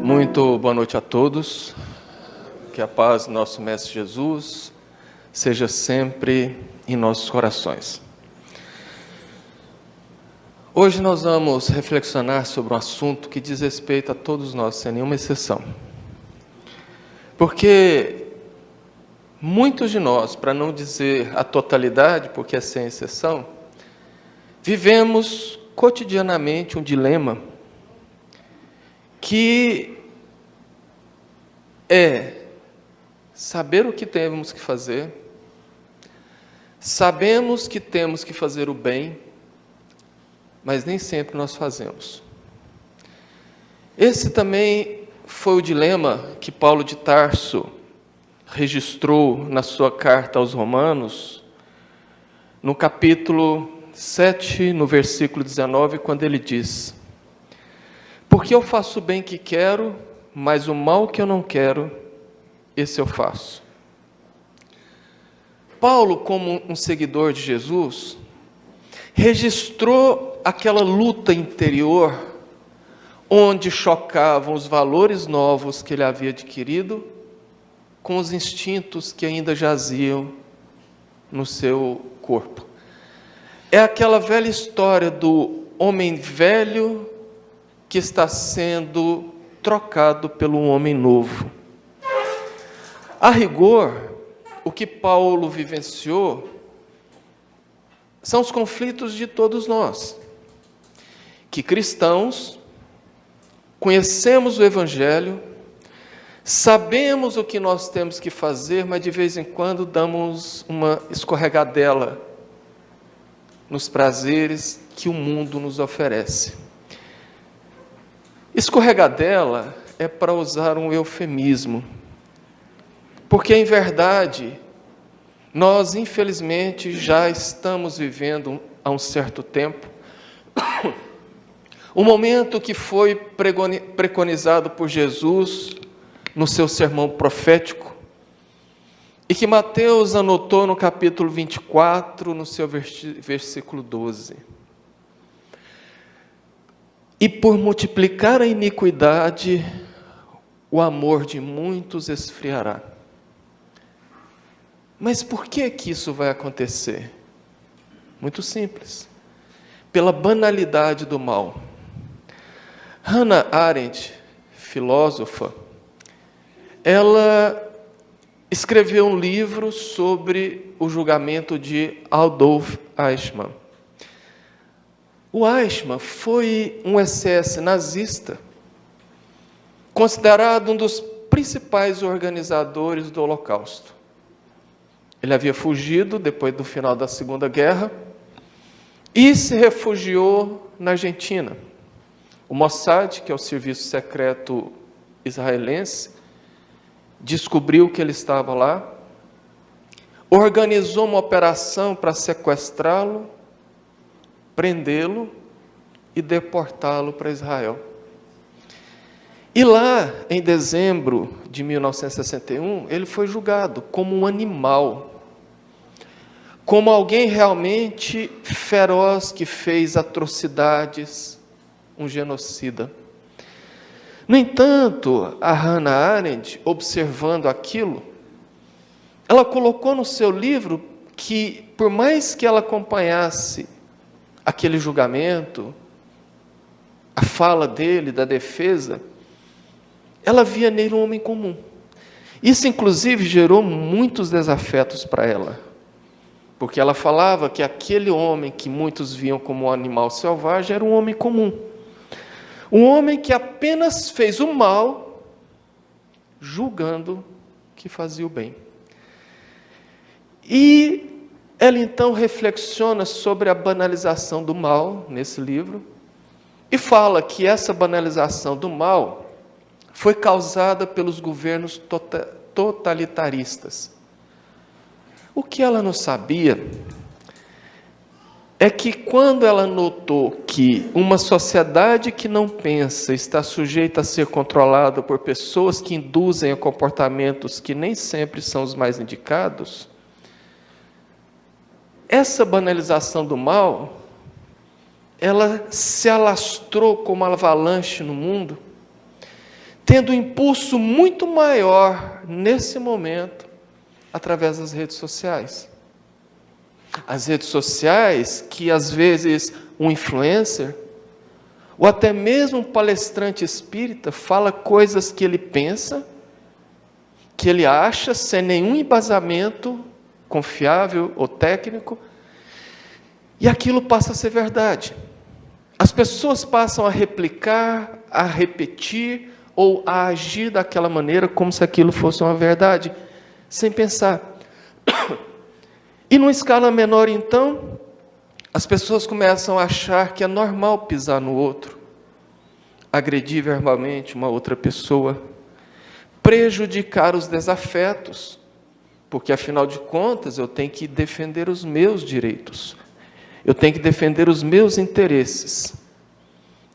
Muito boa noite a todos, que a paz do nosso Mestre Jesus seja sempre em nossos corações. Hoje nós vamos reflexionar sobre um assunto que diz respeito a todos nós, sem nenhuma exceção. Porque muitos de nós, para não dizer a totalidade, porque é sem exceção, vivemos cotidianamente um dilema que é saber o que temos que fazer, sabemos que temos que fazer o bem, mas nem sempre nós fazemos. Esse também foi o dilema que Paulo de Tarso registrou na sua carta aos Romanos, no capítulo 7, no versículo 19, quando ele diz: porque eu faço o bem que quero, mas o mal que eu não quero, esse eu faço. Paulo, como um seguidor de Jesus, registrou aquela luta interior, onde chocavam os valores novos que ele havia adquirido, com os instintos que ainda jaziam no seu corpo. É aquela velha história do homem velho que está sendo trocado pelo homem novo. A rigor, o que Paulo vivenciou são os conflitos de todos nós, que cristãos conhecemos o Evangelho, sabemos o que nós temos que fazer, mas de vez em quando damos uma escorregadela nos prazeres que o mundo nos oferece. Escorregadela é para usar um eufemismo, porque em verdade nós infelizmente já estamos vivendo há um certo tempo o momento que foi preconizado por Jesus no seu sermão profético e que Mateus anotou no capítulo 24, no seu versículo 12. E por multiplicar a iniquidade, o amor de muitos esfriará. Mas por que isso vai acontecer? Muito simples. Pela banalidade do mal. Hannah Arendt, filósofa, ela escreveu um livro sobre o julgamento de Adolf Eichmann. O Eichmann foi um SS nazista, considerado um dos principais organizadores do Holocausto. Ele havia fugido depois do final da Segunda Guerra e se refugiou na Argentina. O Mossad, que é o serviço secreto israelense, descobriu que ele estava lá, organizou uma operação para sequestrá-lo, prendê-lo e deportá-lo para Israel. E lá, em dezembro de 1961, ele foi julgado como um animal, como alguém realmente feroz que fez atrocidades, um genocida. No entanto, a Hannah Arendt, observando aquilo, ela colocou no seu livro que, por mais que ela acompanhasse aquele julgamento, a fala dele, da defesa, ela via nele um homem comum. Isso, inclusive, gerou muitos desafetos para ela, porque ela falava que aquele homem que muitos viam como um animal selvagem era um homem comum. Um homem que apenas fez o mal, julgando que fazia o bem. E ela então reflexiona sobre a banalização do mal nesse livro e fala que essa banalização do mal foi causada pelos governos totalitaristas. O que ela não sabia é que quando ela notou que uma sociedade que não pensa está sujeita a ser controlada por pessoas que induzem a comportamentos que nem sempre são os mais indicados, essa banalização do mal, ela se alastrou como uma avalanche no mundo, tendo um impulso muito maior nesse momento através das redes sociais. As redes sociais que às vezes um influencer ou até mesmo um palestrante espírita fala coisas que ele pensa, que ele acha sem nenhum embasamento confiável ou técnico, e aquilo passa a ser verdade. As pessoas passam a replicar, a repetir ou a agir daquela maneira como se aquilo fosse uma verdade, sem pensar. E numa escala menor, então, as pessoas começam a achar que é normal pisar no outro, agredir verbalmente uma outra pessoa, prejudicar os desafetos, porque afinal de contas eu tenho que defender os meus direitos, eu tenho que defender os meus interesses,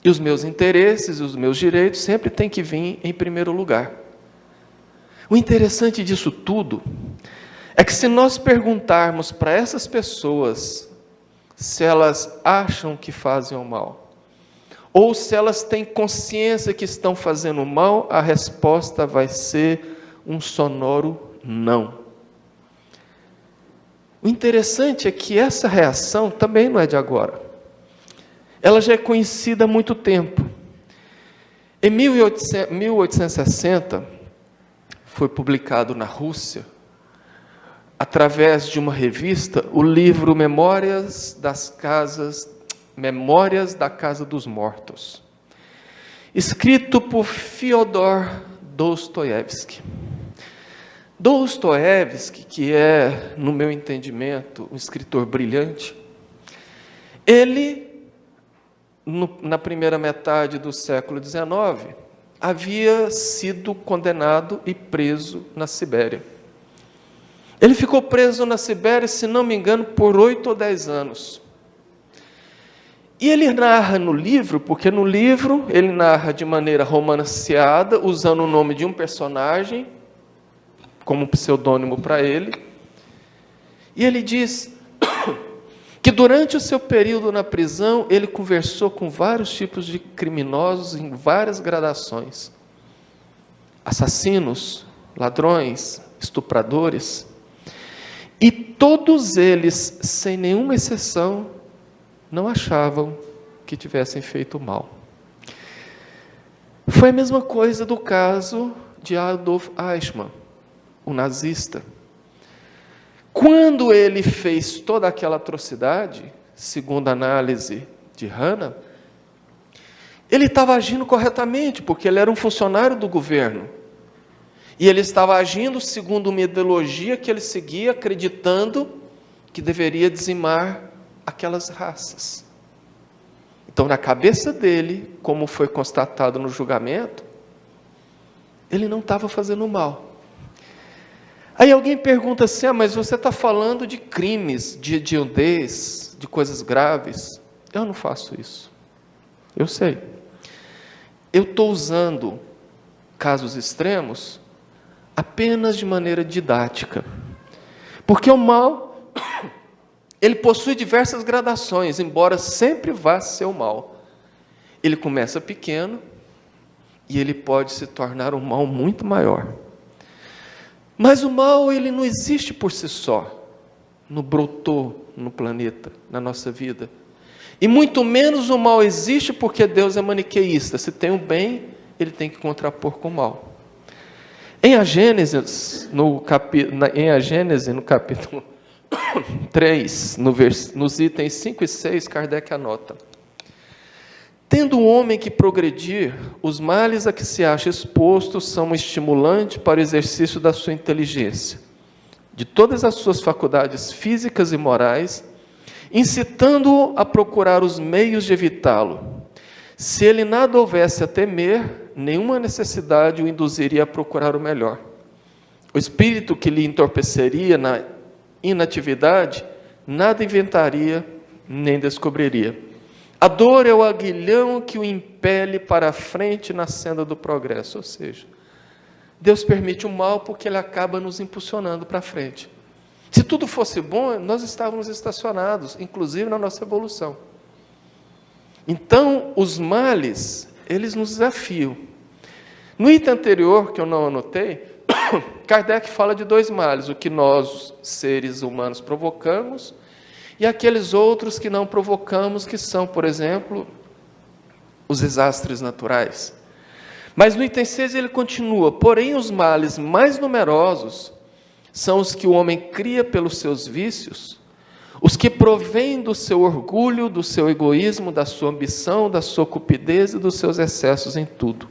e os meus interesses e os meus direitos sempre têm que vir em primeiro lugar. O interessante disso tudo é que se nós perguntarmos para essas pessoas se elas acham que fazem o mal, ou se elas têm consciência que estão fazendo o mal, a resposta vai ser um sonoro não. O interessante é que essa reação também não é de agora. Ela já é conhecida há muito tempo. Em 1860, foi publicado na Rússia, através de uma revista, o livro Memórias da Casa dos Mortos, escrito por Fyodor Dostoiévski. Dostoiévski, que é, no meu entendimento, um escritor brilhante, ele, na primeira metade do século XIX, havia sido condenado e preso na Sibéria. Ele ficou preso na Sibéria, se não me engano, por 8 ou 10 anos. E ele narra no livro, porque no livro ele narra de maneira romanceada, usando o nome de um personagem, como pseudônimo para ele. E ele diz que durante o seu período na prisão, ele conversou com vários tipos de criminosos em várias gradações. Assassinos, ladrões, estupradores. E todos eles, sem nenhuma exceção, não achavam que tivessem feito mal. Foi a mesma coisa do caso de Adolf Eichmann, o nazista. Quando ele fez toda aquela atrocidade, segundo a análise de Hannah, ele estava agindo corretamente, porque ele era um funcionário do governo. E ele estava agindo segundo uma ideologia que ele seguia, acreditando que deveria dizimar aquelas raças. Então, na cabeça dele, como foi constatado no julgamento, ele não estava fazendo mal. Aí alguém pergunta assim, mas você está falando de crimes, de hediondez, de coisas graves. Eu não faço isso. Eu sei. Eu estou usando casos extremos apenas de maneira didática. Porque o mal, ele possui diversas gradações, embora sempre vá ser o mal. Ele começa pequeno e ele pode se tornar um mal muito maior. Mas o mal, ele não existe por si só, não brotou no planeta, na nossa vida. E muito menos o mal existe porque Deus é maniqueísta. Se tem o bem, ele tem que contrapor com o mal. Em a Gênesis, no capítulo 3, nos itens 5 e 6, Kardec anota: tendo um homem que progredir, os males a que se acha exposto são um estimulante para o exercício da sua inteligência, de todas as suas faculdades físicas e morais, incitando-o a procurar os meios de evitá-lo. Se ele nada houvesse a temer, nenhuma necessidade o induziria a procurar o melhor. O espírito que lhe entorpeceria na inatividade, nada inventaria nem descobriria. A dor é o aguilhão que o impele para a frente na senda do progresso. Ou seja, Deus permite o mal porque Ele acaba nos impulsionando para frente. Se tudo fosse bom, nós estávamos estacionados, inclusive na nossa evolução. Então, os males, eles nos desafiam. No item anterior, que eu não anotei, Kardec fala de 2 males: o que nós, seres humanos, provocamos, e aqueles outros que não provocamos, que são, por exemplo, os desastres naturais. Mas no item 6 ele continua: porém os males mais numerosos são os que o homem cria pelos seus vícios, os que provêm do seu orgulho, do seu egoísmo, da sua ambição, da sua cupidez e dos seus excessos em tudo.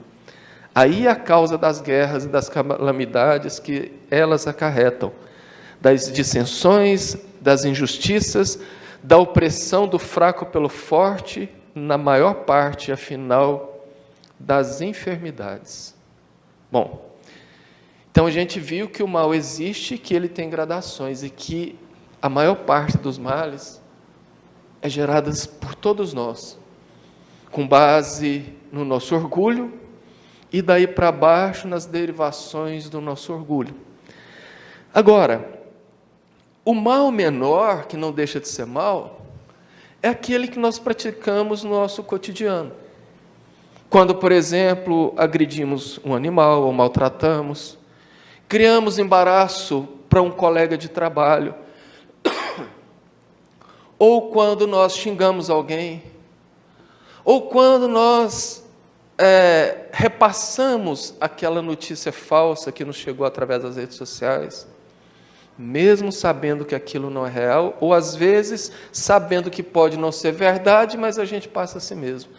Aí a causa das guerras e das calamidades que elas acarretam, das dissensões, das injustiças, da opressão do fraco pelo forte, na maior parte, afinal, das enfermidades. Bom, então a gente viu que o mal existe, que ele tem gradações e que a maior parte dos males é gerada por todos nós, com base no nosso orgulho e daí para baixo nas derivações do nosso orgulho. Agora, o mal menor, que não deixa de ser mal, é aquele que nós praticamos no nosso cotidiano. Quando, por exemplo, agredimos um animal ou maltratamos, criamos embaraço para um colega de trabalho, ou quando nós xingamos alguém, ou quando nós repassamos aquela notícia falsa que nos chegou através das redes sociais, mesmo sabendo que aquilo não é real, ou às vezes sabendo que pode não ser verdade, mas a gente passa a si mesmo.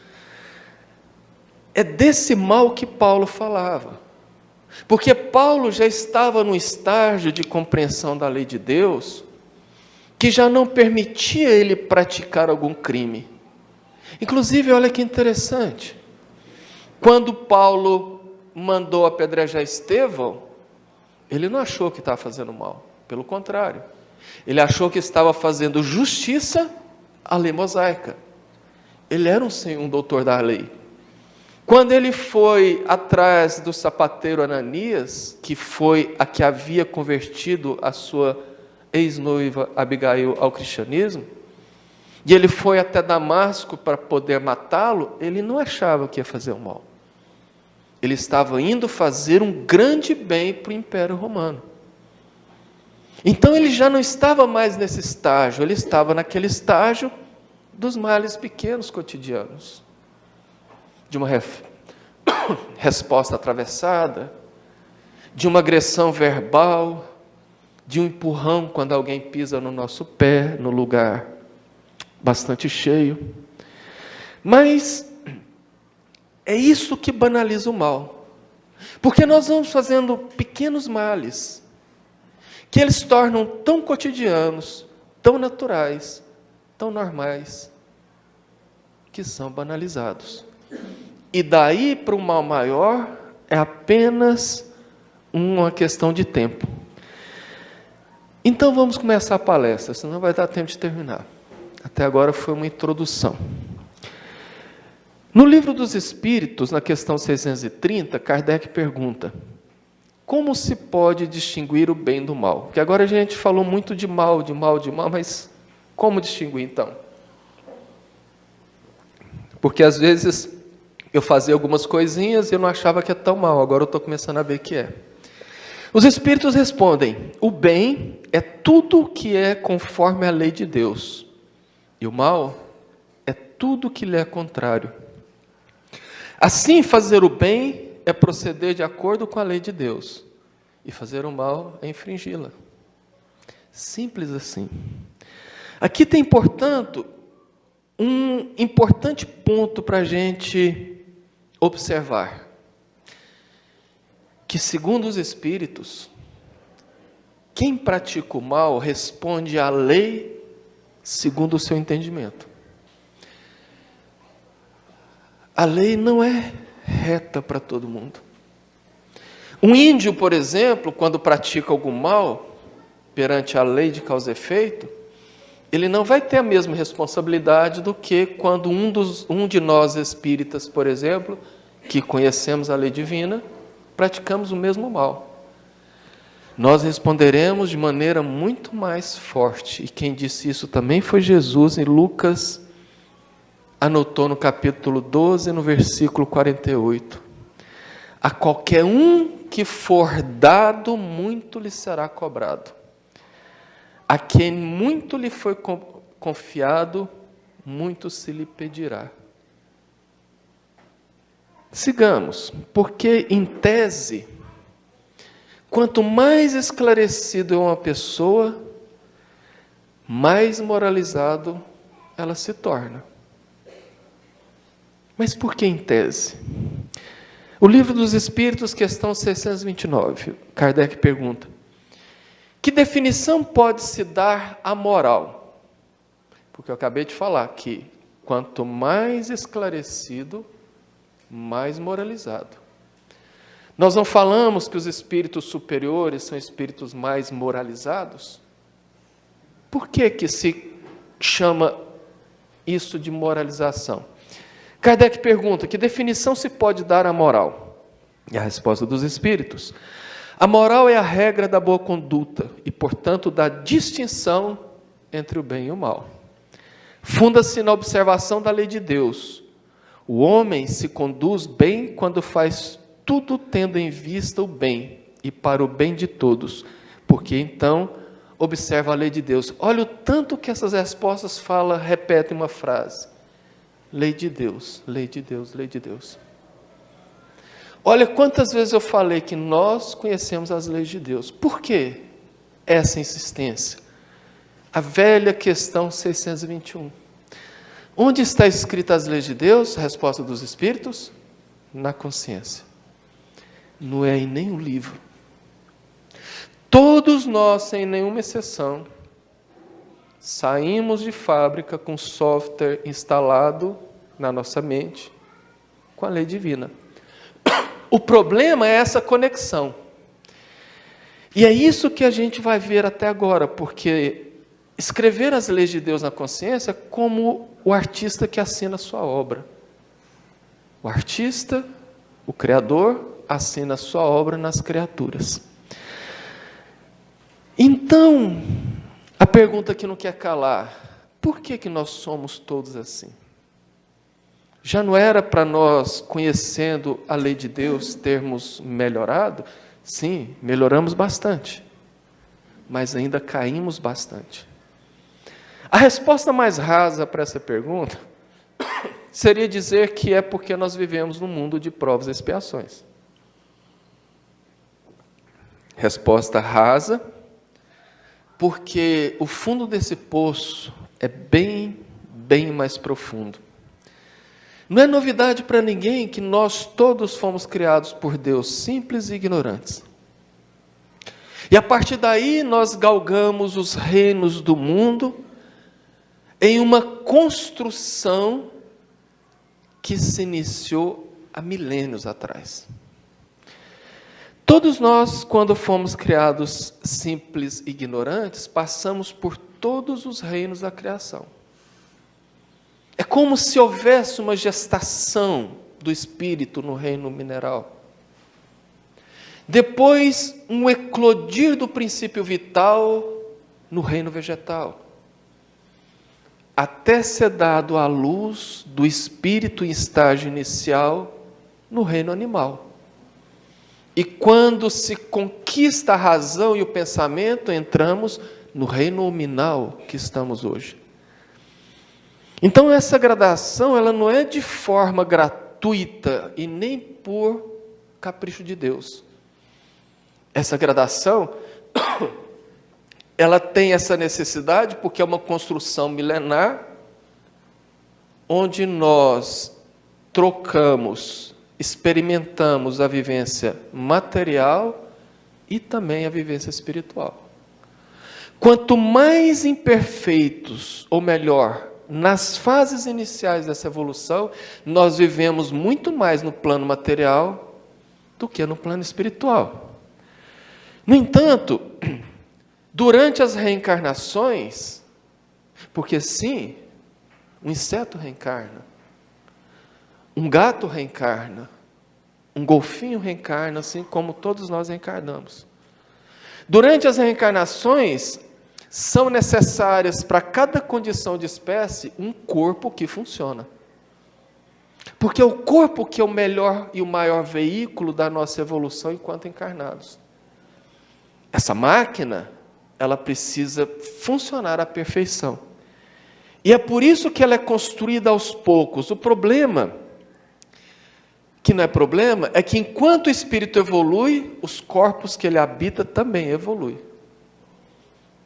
É desse mal que Paulo falava, porque Paulo já estava no estágio de compreensão da lei de Deus, que já não permitia ele praticar algum crime. Inclusive, olha que interessante, quando Paulo mandou apedrejar Estevão, ele não achou que estava fazendo mal, pelo contrário, ele achou que estava fazendo justiça à lei mosaica. Ele era um doutor da lei. Quando ele foi atrás do sapateiro Ananias, que foi a que havia convertido a sua ex-noiva Abigail ao cristianismo, e ele foi até Damasco para poder matá-lo, ele não achava que ia fazer o mal. Ele estava indo fazer um grande bem para o Império Romano. Então ele já não estava mais nesse estágio, ele estava naquele estágio dos males pequenos cotidianos. De uma resposta atravessada, de uma agressão verbal, de um empurrão quando alguém pisa no nosso pé, no lugar bastante cheio. Mas é isso que banaliza o mal. Porque nós vamos fazendo pequenos males, que eles tornam tão cotidianos, tão naturais, tão normais, que são banalizados. E daí para o mal maior é apenas uma questão de tempo. Então vamos começar a palestra, senão vai dar tempo de terminar. Até agora foi uma introdução. No Livro dos Espíritos, na questão 630, Kardec pergunta: como se pode distinguir o bem do mal? Porque agora a gente falou muito de mal, mas como distinguir então? Porque às vezes eu fazia algumas coisinhas e eu não achava que é tão mal, agora eu estou começando a ver que é. Os Espíritos respondem: o bem é tudo que é conforme a lei de Deus, e o mal é tudo que lhe é contrário. Assim, fazer o bem é proceder de acordo com a lei de Deus, e fazer o mal é infringi-la. Simples assim. Aqui tem, portanto, um importante ponto para a gente observar, que segundo os Espíritos, quem pratica o mal responde à lei segundo o seu entendimento. A lei não é reta para todo mundo. Um índio, por exemplo, quando pratica algum mal, perante a lei de causa e efeito, ele não vai ter a mesma responsabilidade do que quando um de nós espíritas, por exemplo, que conhecemos a lei divina, praticamos o mesmo mal. Nós responderemos de maneira muito mais forte. E quem disse isso também foi Jesus, em Lucas, anotou no capítulo 12, no versículo 48. A qualquer um que for dado, muito lhe será cobrado. A quem muito lhe foi confiado, muito se lhe pedirá. Sigamos, porque, em tese, quanto mais esclarecido é uma pessoa, mais moralizado ela se torna. Mas por que em tese? O Livro dos Espíritos, questão 629, Kardec pergunta: que definição pode-se dar à moral? Porque eu acabei de falar que quanto mais esclarecido, mais moralizado. Nós não falamos que os espíritos superiores são espíritos mais moralizados? Por que que se chama isso de moralização? Kardec pergunta: que definição se pode dar à moral? E a resposta dos espíritos: a moral é a regra da boa conduta e, portanto, da distinção entre o bem e o mal. Funda-se na observação da lei de Deus. O homem se conduz bem quando faz tudo tendo em vista o bem e para o bem de todos, porque então observa a lei de Deus. Olha o tanto que essas respostas repetem uma frase: lei de Deus, lei de Deus, lei de Deus. Olha quantas vezes eu falei que nós conhecemos as leis de Deus. Por que essa insistência? A velha questão 621. Onde está escrita as leis de Deus? Resposta dos Espíritos: na consciência. Não é em nenhum livro. Todos nós, sem nenhuma exceção, saímos de fábrica com software instalado na nossa mente com a lei divina. O problema é essa conexão. E é isso que a gente vai ver até agora, porque escrever as leis de Deus na consciência é como o artista que assina a sua obra. O artista, o Criador, assina a sua obra nas criaturas. Então, a pergunta que não quer calar: por que nós somos todos assim? Já não era para nós, conhecendo a lei de Deus, termos melhorado? Sim, melhoramos bastante, mas ainda caímos bastante. A resposta mais rasa para essa pergunta seria dizer que é porque nós vivemos num mundo de provas e expiações. Resposta rasa, porque o fundo desse poço é bem mais profundo. Não é novidade para ninguém que nós todos fomos criados por Deus, simples e ignorantes. E a partir daí nós galgamos os reinos do mundo em uma construção que se iniciou há milênios atrás. Todos nós, quando fomos criados simples e ignorantes, passamos por todos os reinos da criação. É como se houvesse uma gestação do espírito no reino mineral. Depois, um eclodir do princípio vital no reino vegetal. Até ser dado à luz do espírito em estágio inicial no reino animal. E quando se conquista a razão e o pensamento, entramos no reino nominal que estamos hoje. Então essa gradação, ela não é de forma gratuita e nem por capricho de Deus. Essa gradação, ela tem essa necessidade porque é uma construção milenar, onde nós trocamos, experimentamos a vivência material e também a vivência espiritual. Quanto mais imperfeitos, ou melhor, nas fases iniciais dessa evolução, nós vivemos muito mais no plano material do que no plano espiritual. No entanto, durante as reencarnações, porque sim, um inseto reencarna, um gato reencarna, um golfinho reencarna, assim como todos nós reencarnamos. Durante as reencarnações, são necessárias para cada condição de espécie um corpo que funciona. Porque é o corpo que é o melhor e o maior veículo da nossa evolução enquanto encarnados. Essa máquina, ela precisa funcionar à perfeição. E é por isso que ela é construída aos poucos. O problema, que não é problema, é que enquanto o espírito evolui, os corpos que ele habita também evoluem.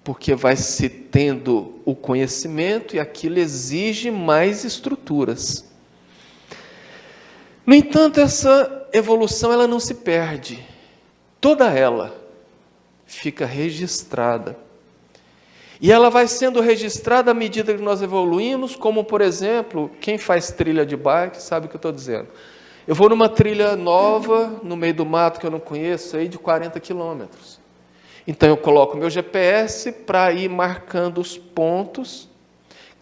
Porque vai se tendo o conhecimento e aquilo exige mais estruturas. No entanto, essa evolução ela não se perde. Toda ela fica registrada. E ela vai sendo registrada à medida que nós evoluímos, como, por exemplo, quem faz trilha de bike sabe o que eu estou dizendo. Eu vou numa trilha nova, no meio do mato que eu não conheço, aí de 40 quilômetros. Então eu coloco meu GPS para ir marcando os pontos,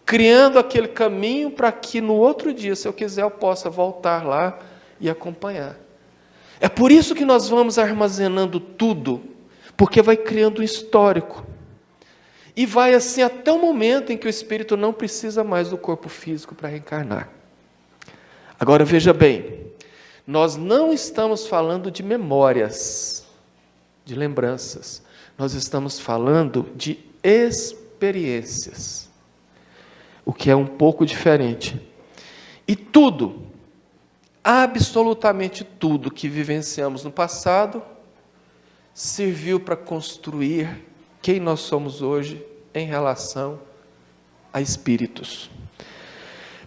criando aquele caminho para que no outro dia, se eu quiser, eu possa voltar lá e acompanhar. É por isso que nós vamos armazenando tudo, porque vai criando um histórico. E vai assim até o momento em que o espírito não precisa mais do corpo físico para reencarnar. Agora veja bem, nós não estamos falando de memórias, de lembranças. Nós estamos falando de experiências, o que é um pouco diferente. E tudo, absolutamente tudo que vivenciamos no passado, serviu para construir quem nós somos hoje em relação a espíritos.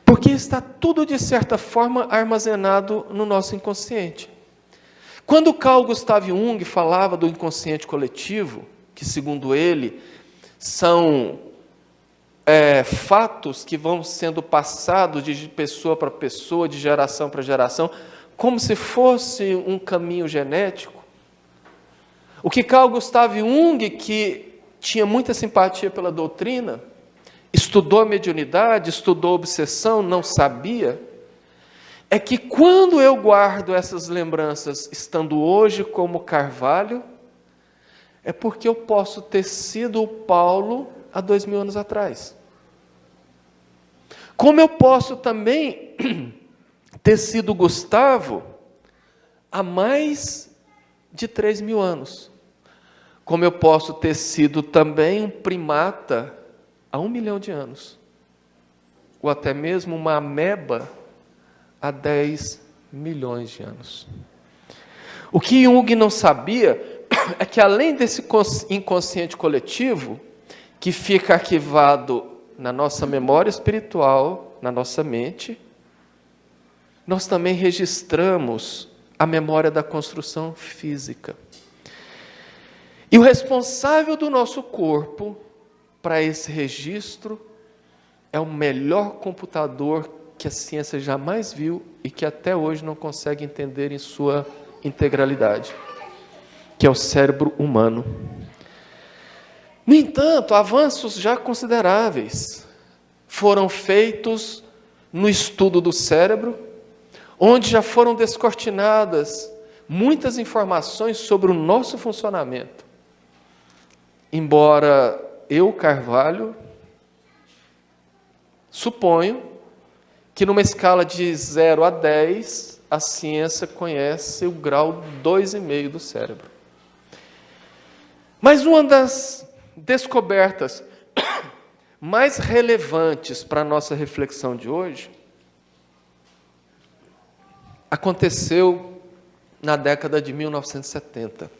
Porque está tudo, de certa forma, armazenado no nosso inconsciente. Quando Carl Gustav Jung falava do inconsciente coletivo, que segundo ele são fatos que vão sendo passados de pessoa para pessoa, de geração para geração, como se fosse um caminho genético, o que Carl Gustav Jung, que tinha muita simpatia pela doutrina, estudou a mediunidade, estudou a obsessão, não sabia, é que quando eu guardo essas lembranças, estando hoje como Carvalho, é porque eu posso ter sido o Paulo há 2000 anos atrás. Como eu posso também ter sido o Gustavo há mais de 3.000 anos. Como eu posso ter sido também um primata há 1 milhão de anos. Ou até mesmo uma ameba há 10 milhões de anos. O que Jung não sabia é que, além desse inconsciente coletivo, que fica arquivado na nossa memória espiritual, na nossa mente, nós também registramos a memória da construção física. E o responsável do nosso corpo para esse registro é o melhor computador que a ciência jamais viu e que até hoje não consegue entender em sua integralidade, que é o cérebro humano. No entanto, avanços já consideráveis foram feitos no estudo do cérebro, onde já foram descortinadas muitas informações sobre o nosso funcionamento. Embora eu, Carvalho, suponho que numa escala de 0 a 10, a ciência conhece o grau 2,5 do cérebro. Mas uma das descobertas mais relevantes para a nossa reflexão de hoje aconteceu na década de 1970.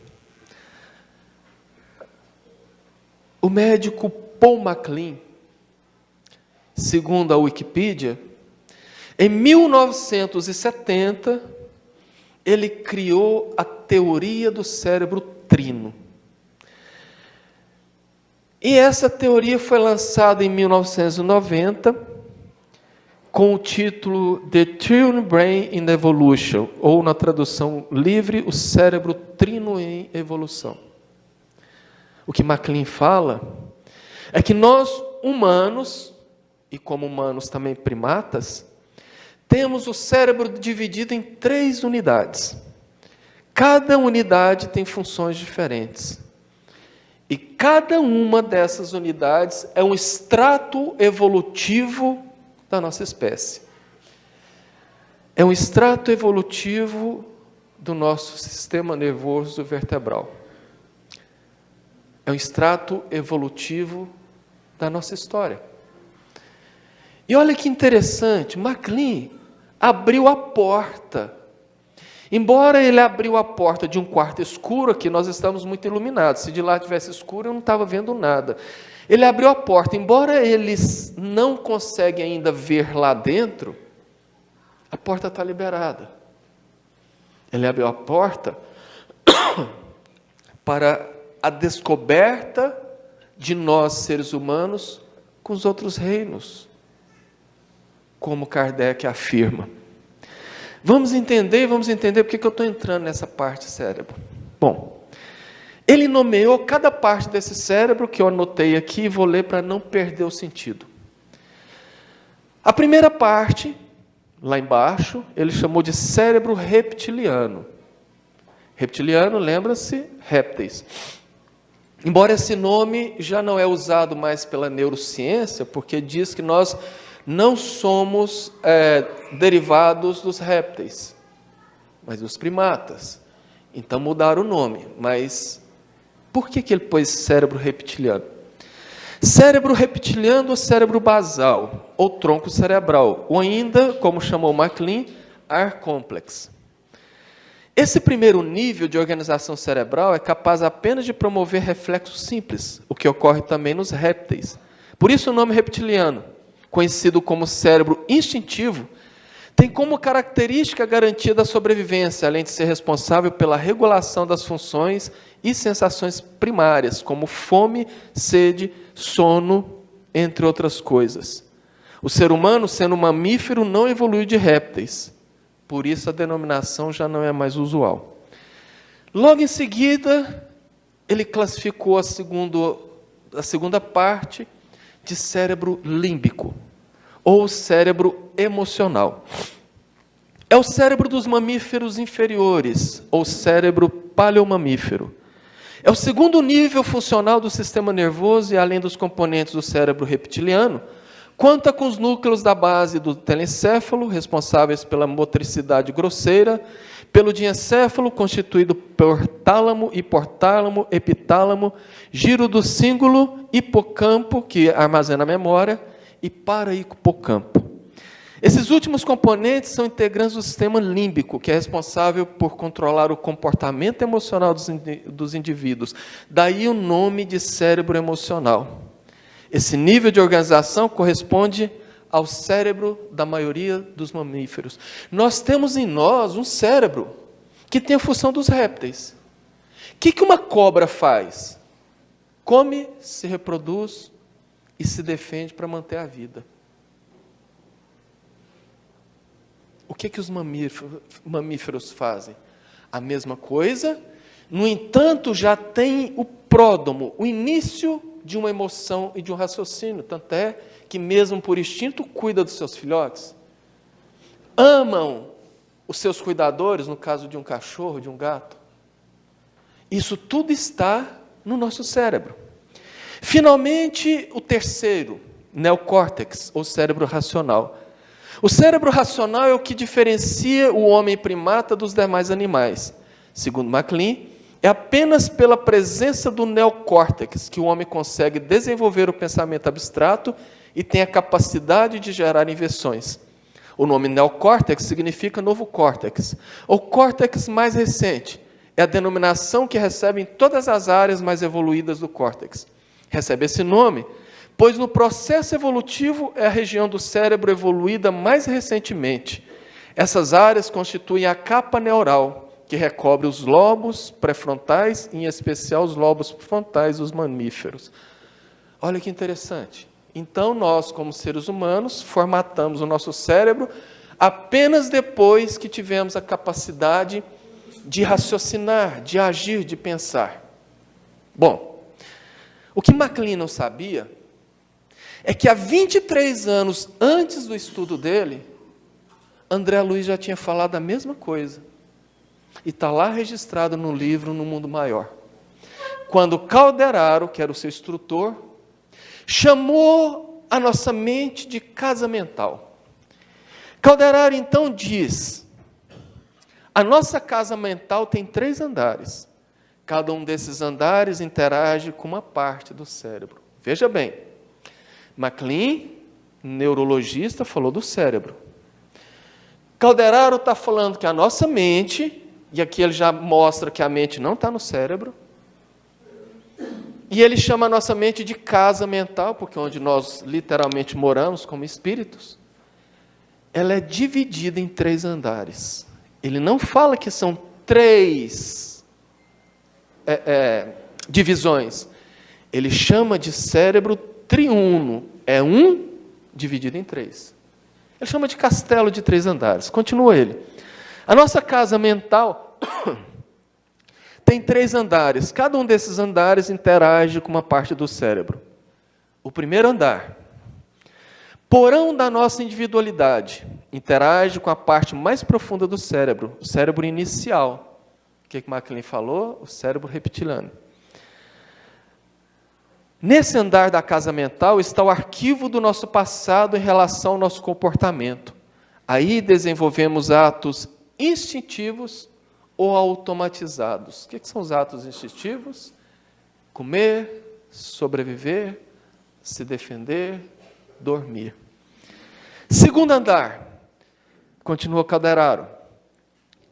O médico Paul MacLean, segundo a Wikipedia, em 1970, ele criou a teoria do cérebro trino. E essa teoria foi lançada em 1990 com o título The Trine Brain in Evolution, ou na tradução livre, o cérebro trino em evolução. O que MacLean fala é que nós, humanos, e como humanos também primatas, temos o cérebro dividido em 3 unidades. Cada unidade tem funções diferentes. E cada uma dessas unidades é um extrato evolutivo da nossa espécie. É um extrato evolutivo do nosso sistema nervoso vertebral. É um extrato evolutivo da nossa história. E olha que interessante, MacLean abriu a porta. Embora ele abriu a porta de um quarto escuro, aqui nós estamos muito iluminados. Se de lá tivesse escuro, eu não estava vendo nada. Ele abriu a porta, embora eles não conseguem ainda ver lá dentro, a porta está liberada. Ele abriu a porta para a descoberta de nós, seres humanos, com os outros reinos, como Kardec afirma. Vamos entender porque que eu estou entrando nessa parte do cérebro. Bom, ele nomeou cada parte desse cérebro, que eu anotei aqui, e vou ler para não perder o sentido. A primeira parte, lá embaixo, ele chamou de cérebro reptiliano. Reptiliano, lembra-se, répteis. Embora esse nome já não é usado mais pela neurociência, porque diz que nós não somos derivados dos répteis, mas dos primatas. Então mudaram o nome. Mas por que ele pôs cérebro reptiliano? Cérebro reptiliano ou cérebro basal, ou tronco cerebral, ou ainda, como chamou MacLean, ar complex. Esse primeiro nível de organização cerebral é capaz apenas de promover reflexos simples, o que ocorre também nos répteis. Por isso o nome reptiliano, conhecido como cérebro instintivo, tem como característica a garantia da sobrevivência, além de ser responsável pela regulação das funções e sensações primárias, como fome, sede, sono, entre outras coisas. O ser humano, sendo um mamífero, não evoluiu de répteis. Por isso a denominação já não é mais usual. Logo em seguida, ele classificou a segunda parte de cérebro límbico, ou cérebro emocional. É o cérebro dos mamíferos inferiores, ou cérebro paleomamífero. É o segundo nível funcional do sistema nervoso e, além dos componentes do cérebro reptiliano, conta com os núcleos da base do telencéfalo, responsáveis pela motricidade grosseira, pelo diencéfalo, constituído por tálamo, hipotálamo, epitálamo, giro do cíngulo, hipocampo, que armazena a memória, e parahipocampo. Esses últimos componentes são integrantes do sistema límbico, que é responsável por controlar o comportamento emocional dos indivíduos. Daí o nome de cérebro emocional. Esse nível de organização corresponde ao cérebro da maioria dos mamíferos. Nós temos em nós um cérebro que tem a função dos répteis. O que uma cobra faz? Come, se reproduz e se defende para manter a vida. O que os mamíferos fazem? A mesma coisa, no entanto, já tem o pródomo, o início de uma emoção e de um raciocínio, tanto é que mesmo por instinto cuida dos seus filhotes. Amam os seus cuidadores, no caso de um cachorro, de um gato. Isso tudo está no nosso cérebro. Finalmente, o terceiro, neocórtex, ou cérebro racional. O cérebro racional é o que diferencia o homem primata dos demais animais. Segundo MacLean, é apenas pela presença do neocórtex que o homem consegue desenvolver o pensamento abstrato e tem a capacidade de gerar invenções. O nome neocórtex significa novo córtex, ou córtex mais recente. É a denominação que recebe em todas as áreas mais evoluídas do córtex. Recebe esse nome, pois no processo evolutivo é a região do cérebro evoluída mais recentemente. Essas áreas constituem a capa neural, que recobre os lobos pré-frontais, em especial os lobos frontais dos mamíferos. Olha que interessante. Então, nós, como seres humanos, formatamos o nosso cérebro apenas depois que tivemos a capacidade de raciocinar, de agir, de pensar. Bom, o que MacLean não sabia é que há 23 anos antes do estudo dele, André Luiz já tinha falado a mesma coisa. E está lá registrado no livro No Mundo Maior. Quando Calderaro, que era o seu instrutor, chamou a nossa mente de casa mental. Calderaro, então, diz: a nossa casa mental tem 3 andares. Cada um desses andares interage com uma parte do cérebro. Veja bem, MacLean, neurologista, falou do cérebro. Calderaro está falando que a nossa mente, e aqui ele já mostra que a mente não está no cérebro, e ele chama a nossa mente de casa mental, porque é onde nós literalmente moramos como espíritos, ela é dividida em 3 andares. Ele não fala que são 3 divisões. Ele chama de cérebro triuno. É um dividido em 3. Ele chama de castelo de 3 andares. Continua ele. A nossa casa mental tem 3 andares. Cada um desses andares interage com uma parte do cérebro. O primeiro andar, porão da nossa individualidade, interage com a parte mais profunda do cérebro, o cérebro inicial. O que MacLean falou? O cérebro reptiliano. Nesse andar da casa mental está o arquivo do nosso passado em relação ao nosso comportamento. Aí desenvolvemos atos instintivos ou automatizados. O que são os atos instintivos? Comer, sobreviver, se defender, dormir. Segundo andar, continua Calderaro,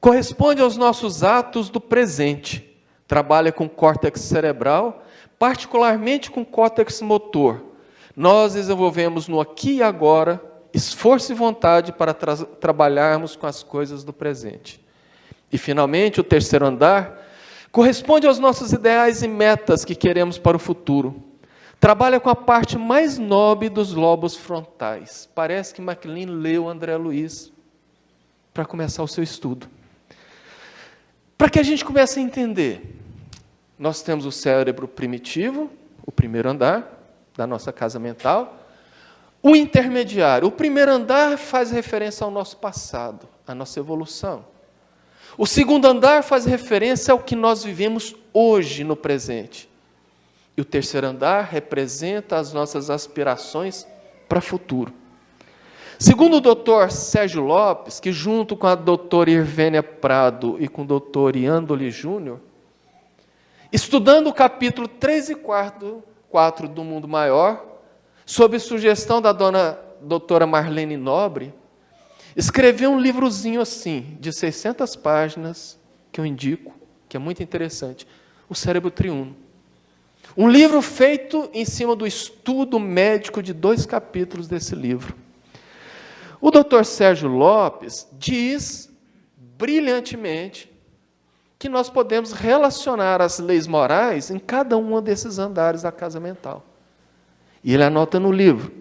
corresponde aos nossos atos do presente. Trabalha com córtex cerebral, particularmente com córtex motor. Nós desenvolvemos no aqui e agora esforço e vontade para trabalharmos com as coisas do presente. E, finalmente, o terceiro andar corresponde aos nossos ideais e metas que queremos para o futuro. Trabalha com a parte mais nobre dos lobos frontais. Parece que MacLean leu André Luiz para começar o seu estudo. Para que a gente comece a entender, nós temos o cérebro primitivo, o primeiro andar da nossa casa mental, o intermediário. O primeiro andar faz referência ao nosso passado, à nossa evolução. O segundo andar faz referência ao que nós vivemos hoje no presente. E o terceiro andar representa as nossas aspirações para o futuro. Segundo o doutor Sérgio Lopes, que junto com a doutora Irvênia Prado e com o doutor Iandoli Júnior, estudando o capítulo 3 e 4 do Mundo Maior, sob sugestão da doutora Marlene Nobre, escreveu um livrozinho assim, de 600 páginas, que eu indico, que é muito interessante, O Cérebro Triuno. Um livro feito em cima do estudo médico de 2 capítulos desse livro. O doutor Sérgio Lopes diz, brilhantemente, que nós podemos relacionar as leis morais em cada um desses andares da casa mental. E ele anota no livro.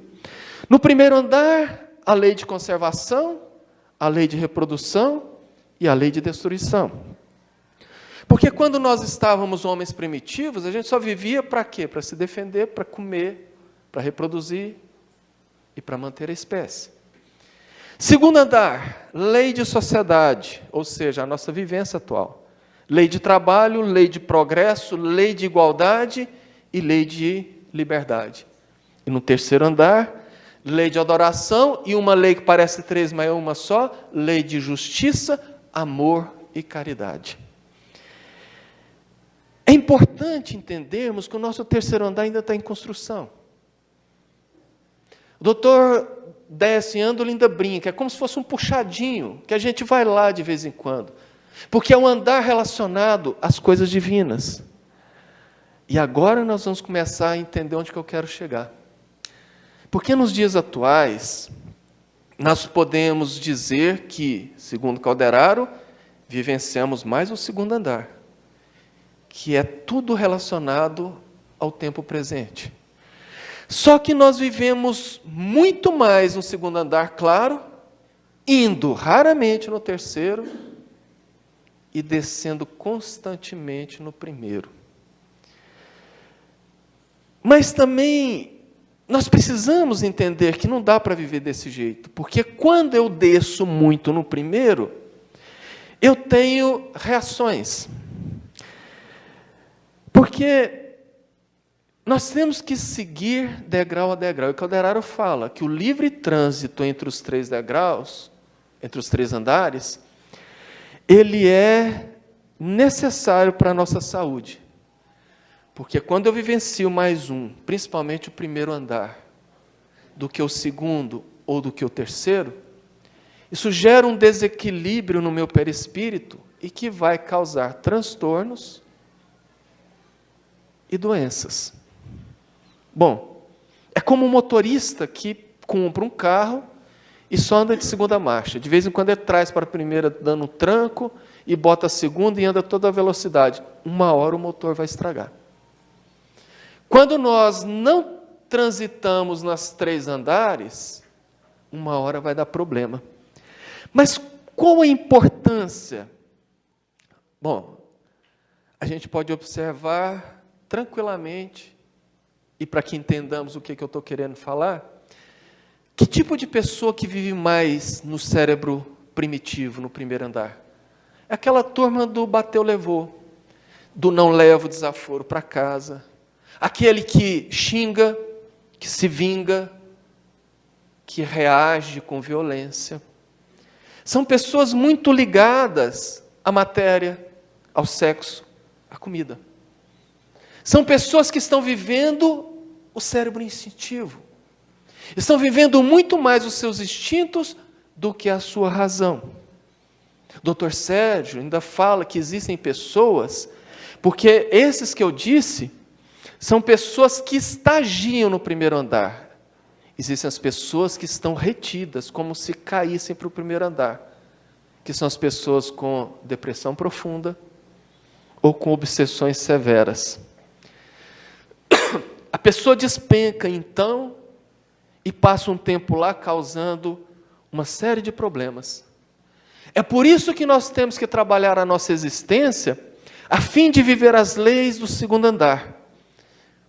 No primeiro andar, a lei de conservação, a lei de reprodução e a lei de destruição. Porque quando nós estávamos homens primitivos, a gente só vivia para quê? Para se defender, para comer, para reproduzir e para manter a espécie. Segundo andar, lei de sociedade, ou seja, a nossa vivência atual. Lei de trabalho, lei de progresso, lei de igualdade e lei de liberdade. E no terceiro andar, lei de adoração e uma lei que parece 3, mas é uma só, lei de justiça, amor e caridade. É importante entendermos que o nosso terceiro andar ainda está em construção. O doutor Décio Iandoli ainda brinca, é como se fosse um puxadinho, que a gente vai lá de vez em quando. Porque é um andar relacionado às coisas divinas. E agora nós vamos começar a entender onde que eu quero chegar. Porque nos dias atuais, nós podemos dizer que, segundo Calderaro, vivenciamos mais o segundo andar, que é tudo relacionado ao tempo presente. Só que nós vivemos muito mais no segundo andar, claro, indo raramente no terceiro e descendo constantemente no primeiro. Mas também nós precisamos entender que não dá para viver desse jeito, porque quando eu desço muito no primeiro, eu tenho reações. Porque nós temos que seguir degrau a degrau. E Calderaro fala que o livre trânsito entre os 3 degraus entre os 3 andares, ele é necessário para a nossa saúde. Porque quando eu vivencio mais um, principalmente o primeiro andar, do que o segundo ou do que o terceiro, isso gera um desequilíbrio no meu perispírito e que vai causar transtornos e doenças. Bom, é como um motorista que compra um carro e só anda de segunda marcha. De vez em quando ele traz para a primeira dando um tranco e bota a segunda e anda toda a velocidade. Uma hora o motor vai estragar. Quando nós não transitamos nas 3 andares, uma hora vai dar problema. Mas qual a importância? Bom, a gente pode observar tranquilamente, e para que entendamos o que eu estou querendo falar, que tipo de pessoa que vive mais no cérebro primitivo, no primeiro andar? É aquela turma do bateu, levou, do não levo desaforo para casa, aquele que xinga, que se vinga, que reage com violência. São pessoas muito ligadas à matéria, ao sexo, à comida. São pessoas que estão vivendo o cérebro instintivo. Estão vivendo muito mais os seus instintos do que a sua razão. Dr. Sérgio ainda fala que existem pessoas, porque esses que eu disse, são pessoas que estagiam no primeiro andar. Existem as pessoas que estão retidas, como se caíssem para o primeiro andar, que são as pessoas com depressão profunda ou com obsessões severas. A pessoa despenca, então, e passa um tempo lá causando uma série de problemas. É por isso que nós temos que trabalhar a nossa existência a fim de viver as leis do segundo andar.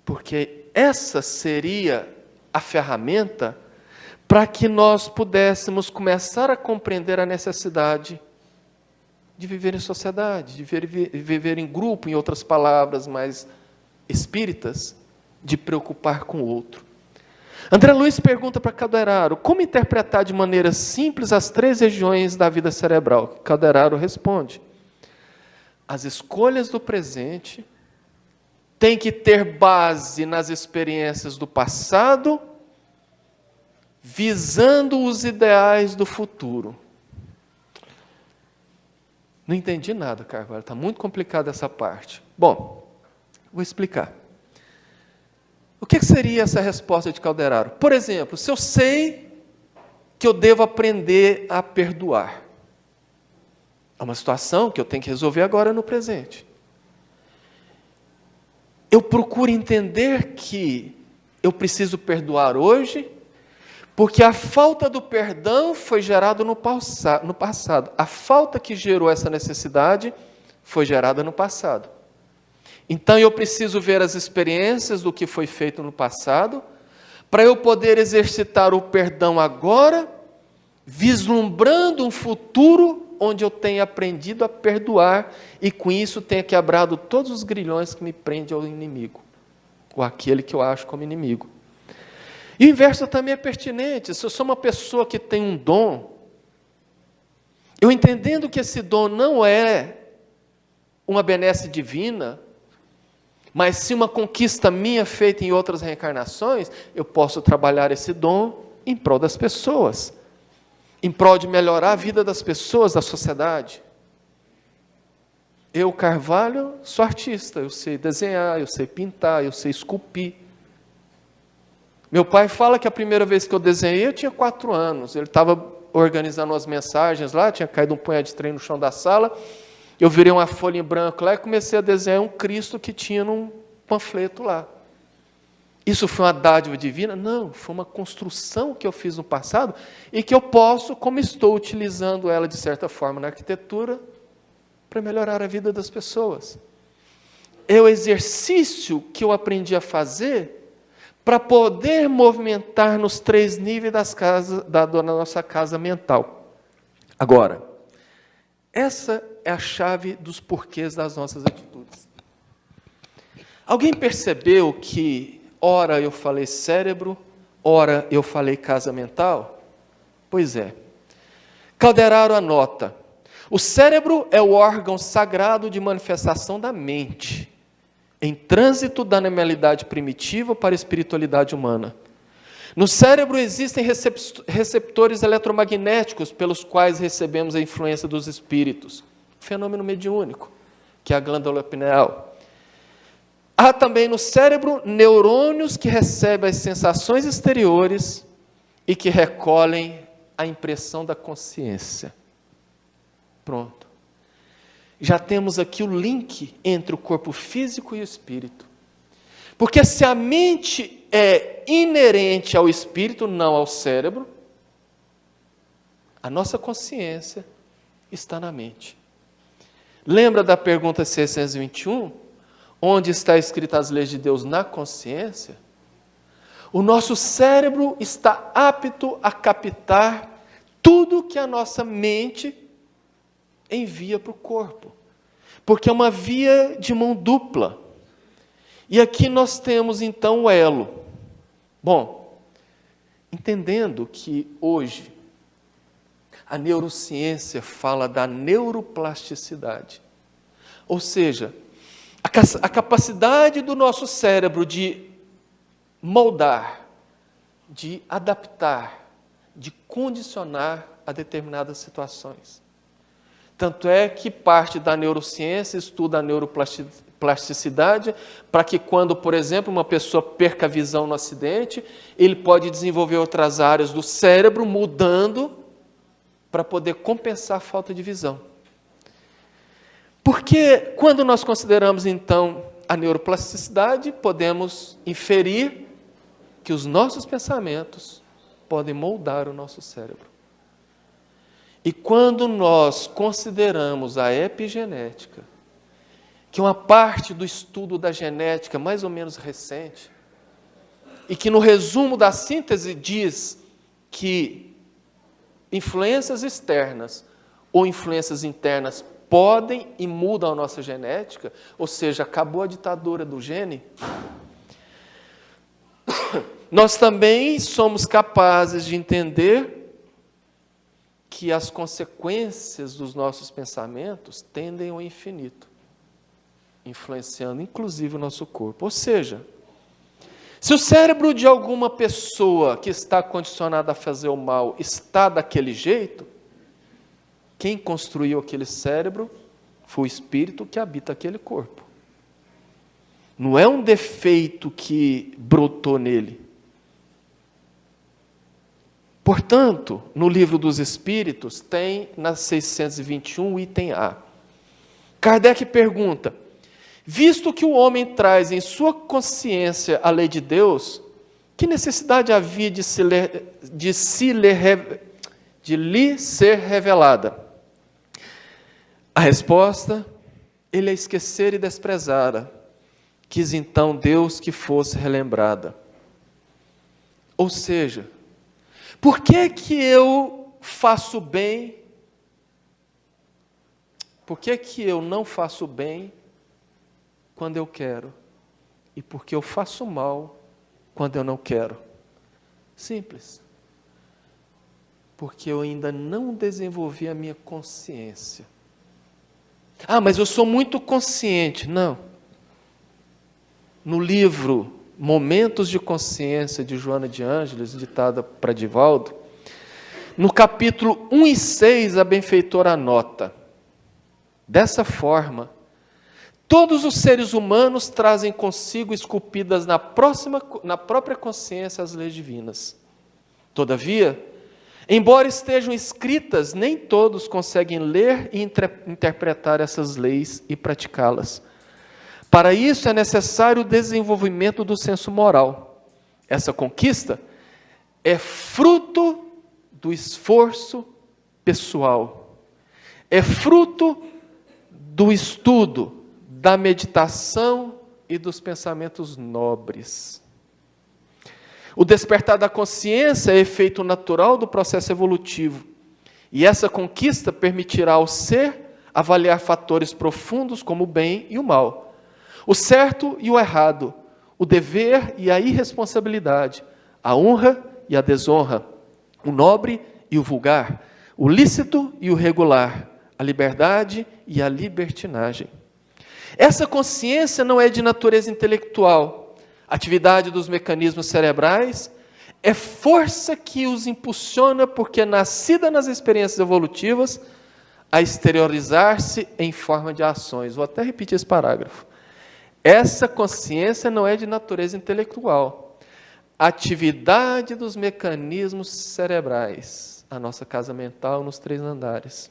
Porque essa seria a ferramenta para que nós pudéssemos começar a compreender a necessidade de viver em sociedade, de viver em grupo, em outras palavras mais espíritas, de preocupar com o outro. André Luiz pergunta para Calderaro, como interpretar de maneira simples as 3 regiões da vida cerebral? Calderaro responde, as escolhas do presente têm que ter base nas experiências do passado, visando os ideais do futuro. Não entendi nada, Carvalho, está muito complicada essa parte. Bom, vou explicar. O que seria essa resposta de Calderaro? Por exemplo, se eu sei que eu devo aprender a perdoar, é uma situação que eu tenho que resolver agora no presente. Eu procuro entender que eu preciso perdoar hoje, porque a falta do perdão foi gerada no passado. A falta que gerou essa necessidade foi gerada no passado. Então eu preciso ver as experiências do que foi feito no passado, para eu poder exercitar o perdão agora, vislumbrando um futuro onde eu tenha aprendido a perdoar e com isso tenha quebrado todos os grilhões que me prendem ao inimigo, ou aquele que eu acho como inimigo. E o inverso também é pertinente. Se eu sou uma pessoa que tem um dom, eu entendendo que esse dom não é uma benesse divina, mas sim uma conquista minha feita em outras reencarnações, eu posso trabalhar esse dom em prol das pessoas, em prol de melhorar a vida das pessoas, da sociedade. Eu, Carvalho, sou artista, eu sei desenhar, eu sei pintar, eu sei esculpir. Meu pai fala que a primeira vez que eu desenhei, eu tinha 4 anos, ele estava organizando as mensagens lá, tinha caído um punhado de trem no chão da sala, eu virei uma folha em branco lá e comecei a desenhar um Cristo que tinha num panfleto lá. Isso foi uma dádiva divina? Não, foi uma construção que eu fiz no passado e que eu posso, como estou utilizando ela de certa forma na arquitetura, para melhorar a vida das pessoas. É o exercício que eu aprendi a fazer para poder movimentar nos 3 níveis da nossa casa mental. Agora, essa é a chave dos porquês das nossas atitudes. Alguém percebeu que, ora eu falei cérebro, ora eu falei casa mental? Pois é. Calderaro anota: o cérebro é o órgão sagrado de manifestação da mente, em trânsito da animalidade primitiva para a espiritualidade humana. No cérebro existem receptores eletromagnéticos pelos quais recebemos a influência dos espíritos, fenômeno mediúnico, que é a glândula pineal. Há também no cérebro neurônios que recebem as sensações exteriores e que recolhem a impressão da consciência. Pronto. Já temos aqui o link entre o corpo físico e o espírito. Porque se a mente é inerente ao espírito, não ao cérebro, a nossa consciência está na mente. Lembra da pergunta 621? Onde está escrita as leis de Deus na consciência? O nosso cérebro está apto a captar tudo que a nossa mente envia para o corpo, porque é uma via de mão dupla. E aqui nós temos então o elo. Bom, entendendo que hoje a neurociência fala da neuroplasticidade, ou seja, a capacidade do nosso cérebro de moldar, de adaptar, de condicionar a determinadas situações. Tanto é que parte da neurociência estuda a neuroplasticidade, para que quando, por exemplo, uma pessoa perca a visão no acidente, ele pode desenvolver outras áreas do cérebro, mudando, para poder compensar a falta de visão. Porque quando nós consideramos, então, a neuroplasticidade, podemos inferir que os nossos pensamentos podem moldar o nosso cérebro. E quando nós consideramos a epigenética, que é uma parte do estudo da genética mais ou menos recente, e que no resumo da síntese diz que influências externas ou influências internas podem e mudam a nossa genética, ou seja, acabou a ditadura do gene, nós também somos capazes de entender que as consequências dos nossos pensamentos tendem ao infinito, influenciando inclusive o nosso corpo. Ou seja, se o cérebro de alguma pessoa que está condicionada a fazer o mal está daquele jeito, quem construiu aquele cérebro foi o espírito que habita aquele corpo. Não é um defeito que brotou nele. Portanto, no Livro dos Espíritos, tem na 621 o item A. Kardec pergunta: visto que o homem traz em sua consciência a lei de Deus, que necessidade havia de lhe ser revelada? A resposta: ele a esquecer e desprezara. Quis então Deus que fosse relembrada. Ou seja, por que eu faço bem? Por que eu não faço bem quando eu quero? E por que eu faço mal quando eu não quero? Simples. Porque eu ainda não desenvolvi a minha consciência. Ah, mas eu sou muito consciente. Não. No livro Momentos de Consciência, de Joana de Ângeles, ditada para Divaldo, no capítulo 1 e 6, a benfeitora anota: dessa forma, todos os seres humanos trazem consigo esculpidas na própria consciência as leis divinas. Todavia, embora estejam escritas, nem todos conseguem ler e interpretar essas leis e praticá-las. Para isso é necessário o desenvolvimento do senso moral. Essa conquista é fruto do esforço pessoal, é fruto do estudo, da meditação e dos pensamentos nobres. O despertar da consciência é efeito natural do processo evolutivo, e essa conquista permitirá ao ser avaliar fatores profundos como o bem e o mal, o certo e o errado, o dever e a irresponsabilidade, a honra e a desonra, o nobre e o vulgar, o lícito e o regular, a liberdade e a libertinagem. Essa consciência não é de natureza intelectual. A atividade dos mecanismos cerebrais é força que os impulsiona, porque é nascida nas experiências evolutivas, a exteriorizar-se em forma de ações. Vou até repetir esse parágrafo. Essa consciência não é de natureza intelectual. A atividade dos mecanismos cerebrais, a nossa casa mental nos 3 andares.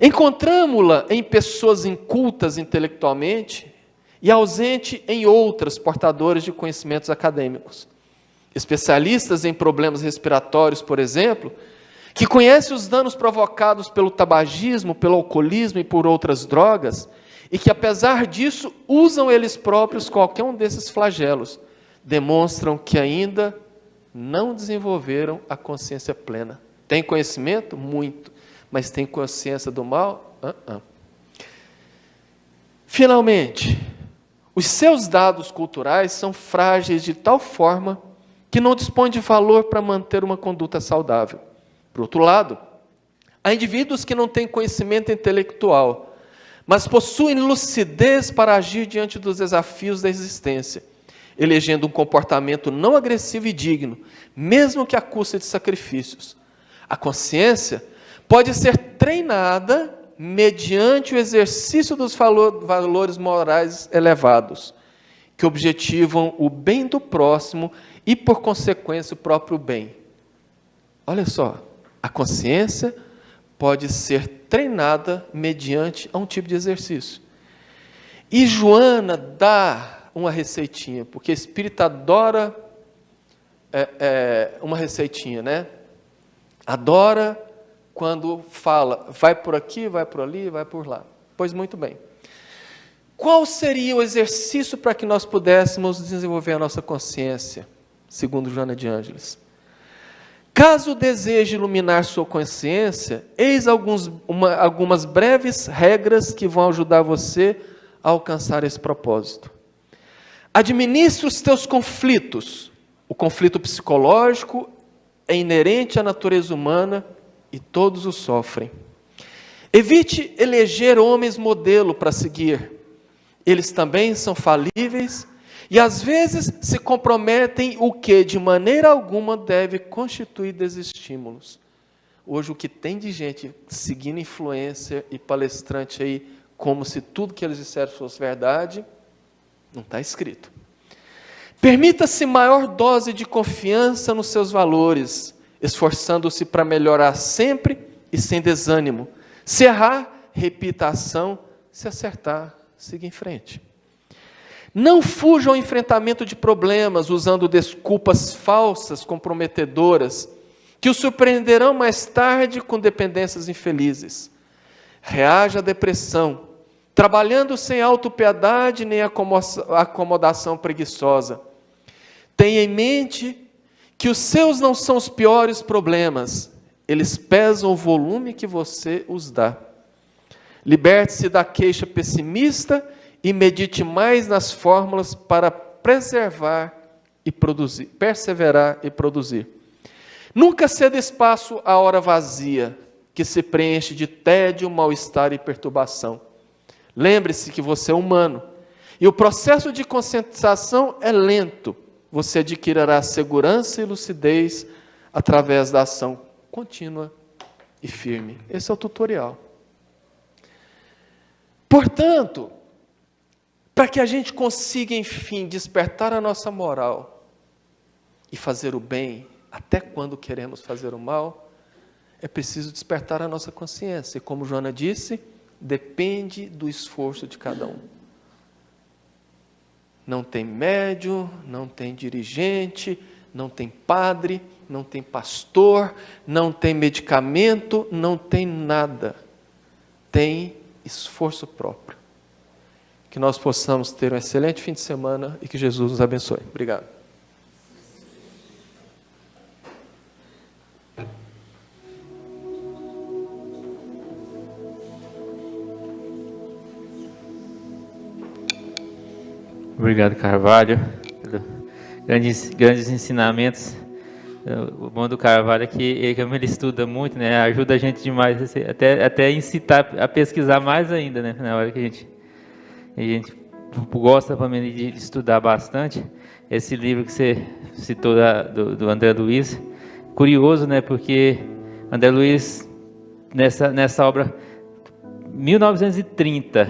Encontramos-la em pessoas incultas intelectualmente e ausente em outras portadoras de conhecimentos acadêmicos. Especialistas em problemas respiratórios, por exemplo, que conhecem os danos provocados pelo tabagismo, pelo alcoolismo e por outras drogas, e que, apesar disso, usam eles próprios qualquer um desses flagelos, demonstram que ainda não desenvolveram a consciência plena. Tem conhecimento? Muito. Mas tem consciência do mal? Finalmente, os seus dados culturais são frágeis de tal forma que não dispõem de valor para manter uma conduta saudável. Por outro lado, há indivíduos que não têm conhecimento intelectual, mas possuem lucidez para agir diante dos desafios da existência, elegendo um comportamento não agressivo e digno, mesmo que à custa de sacrifícios. A consciência pode ser treinada mediante o exercício dos valores morais elevados, que objetivam o bem do próximo e, por consequência, o próprio bem. Olha só, a consciência pode ser treinada mediante um tipo de exercício. E Joana dá uma receitinha, porque espírita adora uma receitinha, né? Adora quando fala, vai por aqui, vai por ali, vai por lá. Pois muito bem. Qual seria o exercício para que nós pudéssemos desenvolver a nossa consciência, segundo Joana de Ângeles? Caso deseje iluminar sua consciência, eis algumas breves regras que vão ajudar você a alcançar esse propósito. Administre os teus conflitos. O conflito psicológico é inerente à natureza humana e todos o sofrem. Evite eleger homens modelo para seguir. Eles também são falíveis e às vezes se comprometem o que de maneira alguma deve constituir desestímulos. Hoje o que tem de gente seguindo influencer e palestrante aí, como se tudo que eles disseram fosse verdade, não está escrito. Permita-se maior dose de confiança nos seus valores, esforçando-se para melhorar sempre e sem desânimo. Se errar, repita a ação, se acertar, siga em frente. Não fuja ao enfrentamento de problemas usando desculpas falsas, comprometedoras, que o surpreenderão mais tarde com dependências infelizes. Reaja à depressão, trabalhando sem autopiedade nem acomodação preguiçosa. Tenha em mente que os seus não são os piores problemas, eles pesam o volume que você os dá. Liberte-se da queixa pessimista e medite mais nas fórmulas para perseverar e produzir. Nunca ceda espaço à hora vazia, que se preenche de tédio, mal-estar e perturbação. Lembre-se que você é humano, e o processo de conscientização é lento. Você adquirirá segurança e lucidez através da ação contínua e firme. Esse é o tutorial. Portanto, para que a gente consiga, enfim, despertar a nossa moral e fazer o bem, até quando queremos fazer o mal, é preciso despertar a nossa consciência. E como Joana disse, depende do esforço de cada um. Não tem médium, não tem dirigente, não tem padre, não tem pastor, não tem medicamento, não tem nada. Tem esforço próprio. Que nós possamos ter um excelente fim de semana e que Jesus nos abençoe. Obrigado. Obrigado, Carvalho, pelos grandes ensinamentos O bom do Carvalho é que ele estuda muito, né? Ajuda a gente demais, até incitar a pesquisar mais ainda, né? Na hora que a gente gosta também de estudar bastante. Esse livro que você citou do André Luiz, curioso, né? Porque André Luiz, nessa obra, 1930,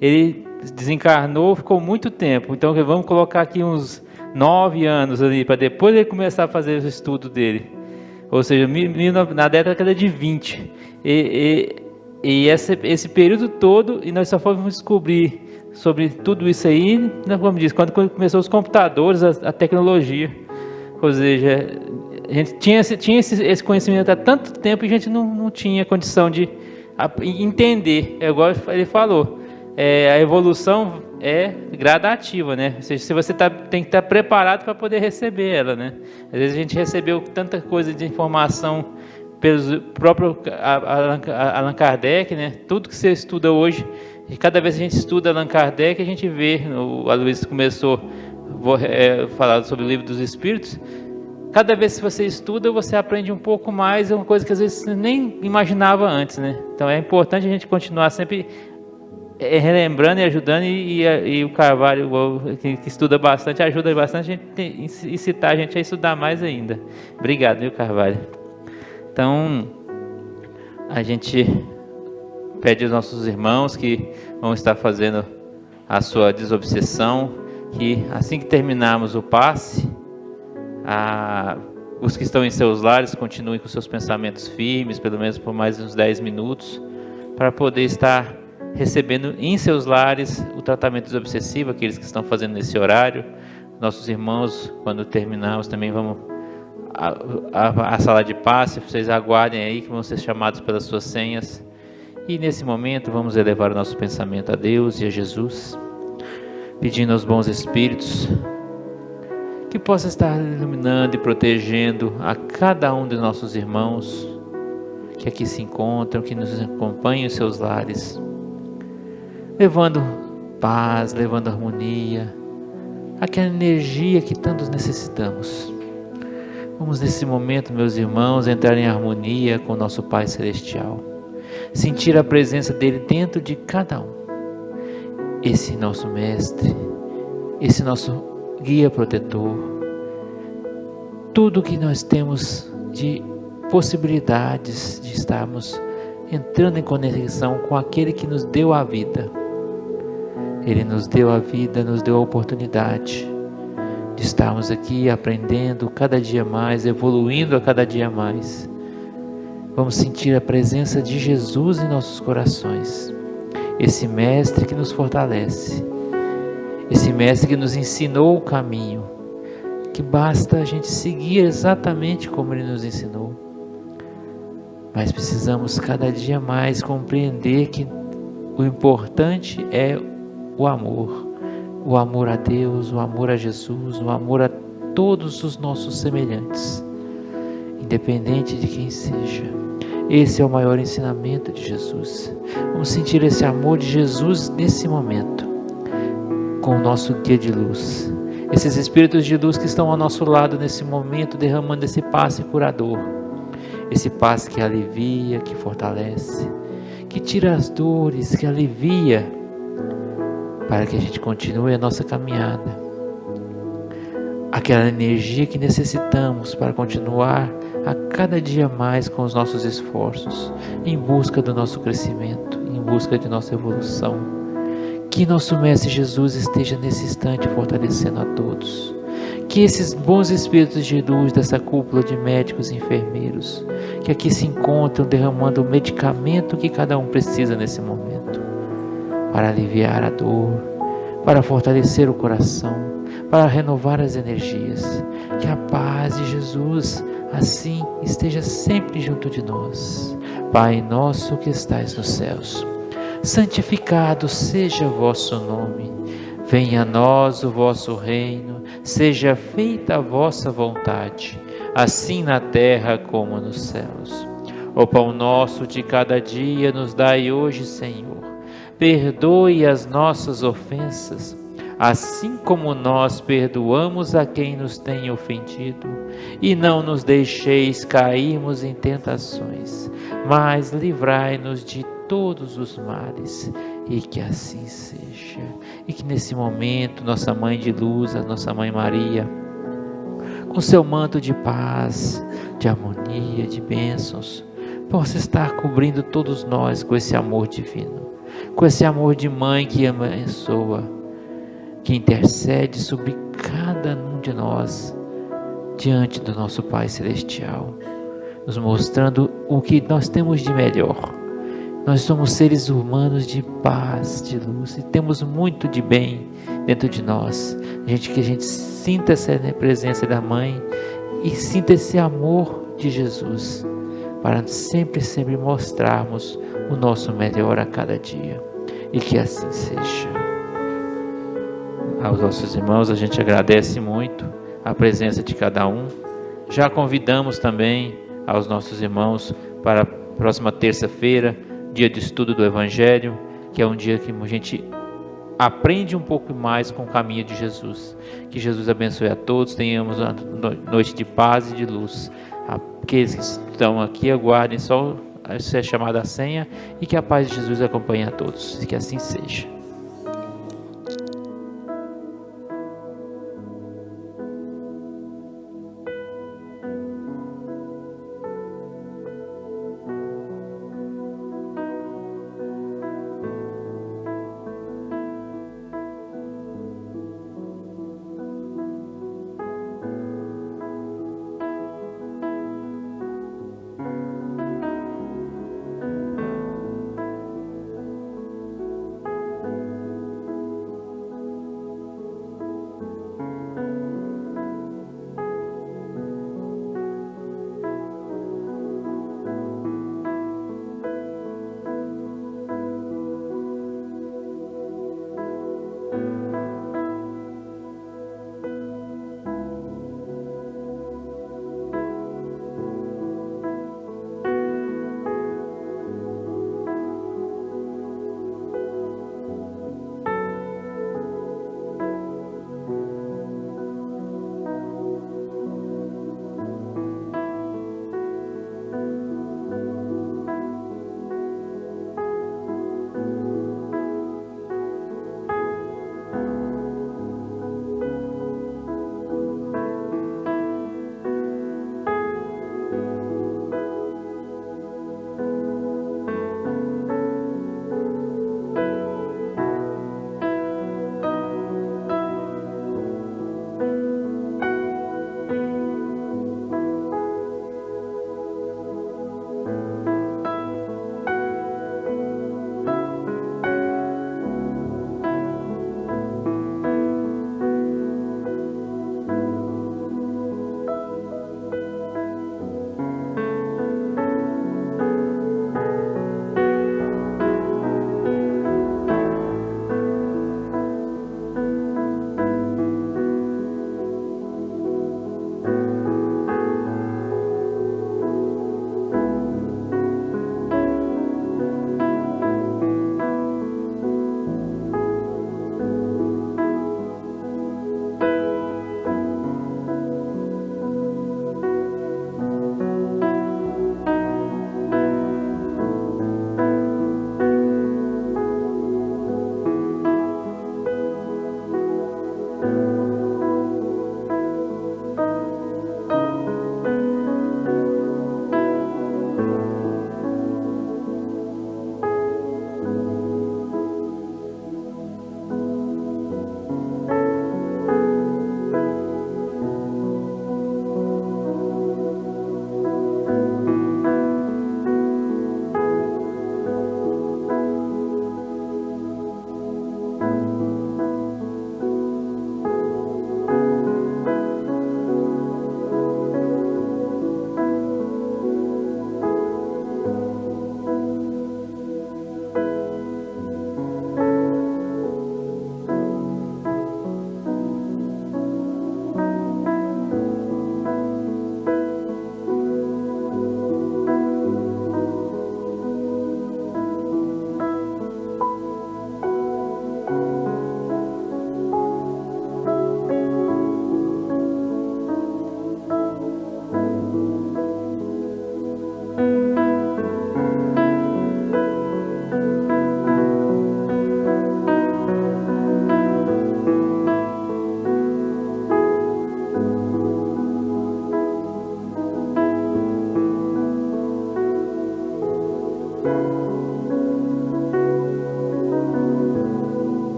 ele desencarnou, ficou muito tempo. Então vamos colocar aqui uns 9 anos ali, para depois ele começar a fazer o estudo dele. Ou seja, na década de 20. E esse período todo, e nós só fomos descobrir sobre tudo isso aí, como diz, quando começou os computadores, a tecnologia. Ou seja, a gente tinha esse conhecimento há tanto tempo e a gente não tinha condição de entender. É igual ele falou, a evolução é gradativa, né? Ou seja, se você tem que estar preparado para poder receber ela, né? Às vezes a gente recebeu tanta coisa de informação pelo próprio Allan Kardec, né? Tudo que você estuda hoje, e cada vez que a gente estuda Allan Kardec, a gente vê, a Luiz começou a falar sobre o Livro dos Espíritos. Cada vez que você estuda, você aprende um pouco mais, é uma coisa que às vezes você nem imaginava antes, né? Então é importante a gente continuar sempre relembrando e ajudando, e o Carvalho, que estuda bastante, ajuda bastante a gente, incitar a gente a estudar mais ainda. Obrigado, viu, Carvalho? Então, a gente pede aos nossos irmãos que vão estar fazendo a sua desobsessão, que assim que terminarmos o passe, os que estão em seus lares continuem com seus pensamentos firmes, pelo menos por mais uns 10 minutos, para poder estar recebendo em seus lares o tratamento desobsessivo, aqueles que estão fazendo nesse horário. Nossos irmãos, quando terminarmos, também vamos à sala de passe, vocês aguardem aí que vão ser chamados pelas suas senhas. E nesse momento vamos elevar o nosso pensamento a Deus e a Jesus, pedindo aos bons espíritos que possa estar iluminando e protegendo a cada um dos nossos irmãos que aqui se encontram, que nos acompanham em seus lares, levando paz, levando harmonia, aquela energia que tantos necessitamos. Vamos nesse momento, meus irmãos, entrar em harmonia com o nosso Pai Celestial, sentir a presença dele dentro de cada um. Esse nosso mestre, esse nosso guia protetor, tudo que nós temos de possibilidades de estarmos entrando em conexão com aquele que nos deu a vida. Ele nos deu a vida, nos deu a oportunidade de estarmos aqui aprendendo cada dia mais, evoluindo a cada dia mais. Vamos sentir a presença de Jesus em nossos corações, esse mestre que nos fortalece, esse mestre que nos ensinou o caminho, que basta a gente seguir exatamente como ele nos ensinou. Mas precisamos cada dia mais compreender que o importante é o amor a Deus, o amor a Jesus, o amor a todos os nossos semelhantes, independente de quem seja. Esse é o maior ensinamento de Jesus. Vamos sentir esse amor de Jesus nesse momento, com o nosso guia de luz, esses espíritos de luz que estão ao nosso lado nesse momento, derramando esse passe curador, esse passe que alivia, que fortalece, que tira as dores, que alivia, para que a gente continue a nossa caminhada, aquela energia que necessitamos para continuar a cada dia mais com os nossos esforços, em busca do nosso crescimento, em busca de nossa evolução. Que nosso Mestre Jesus esteja nesse instante fortalecendo a todos. Que esses bons espíritos de luz dessa cúpula de médicos e enfermeiros, que aqui se encontram derramando o medicamento que cada um precisa nesse momento, para aliviar a dor, para fortalecer o coração, para renovar as energias. Que a paz de Jesus assim esteja sempre junto de nós. Pai nosso que estais nos céus, santificado seja o vosso nome. Venha a nós o vosso reino, seja feita a vossa vontade, assim na terra como nos céus. O pão nosso de cada dia nos dai hoje, Senhor. Perdoe as nossas ofensas, assim como nós perdoamos a quem nos tem ofendido, e não nos deixeis cairmos em tentações, mas livrai-nos de todos os males, e que assim seja. E que nesse momento nossa Mãe de Luz, a nossa Mãe Maria, com seu manto de paz, de harmonia, de bênçãos, possa estar cobrindo todos nós com esse amor divino, com esse amor de mãe que abençoa, que intercede sobre cada um de nós, diante do nosso Pai Celestial, nos mostrando o que nós temos de melhor. Nós somos seres humanos de paz, de luz, e temos muito de bem dentro de nós. Que a gente sinta essa presença da Mãe e sinta esse amor de Jesus, para sempre mostrarmos o nosso melhor a cada dia. E que assim seja. Aos nossos irmãos, a gente agradece muito a presença de cada um. Já convidamos também aos nossos irmãos para a próxima terça-feira, dia de estudo do Evangelho, que é um dia que a gente aprende um pouco mais com o caminho de Jesus. Que Jesus abençoe a todos, tenhamos uma noite de paz e de luz. Aqueles que estão aqui, aguardem só ser chamada a senha, e que a paz de Jesus acompanhe a todos, e que assim seja.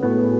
Senhor.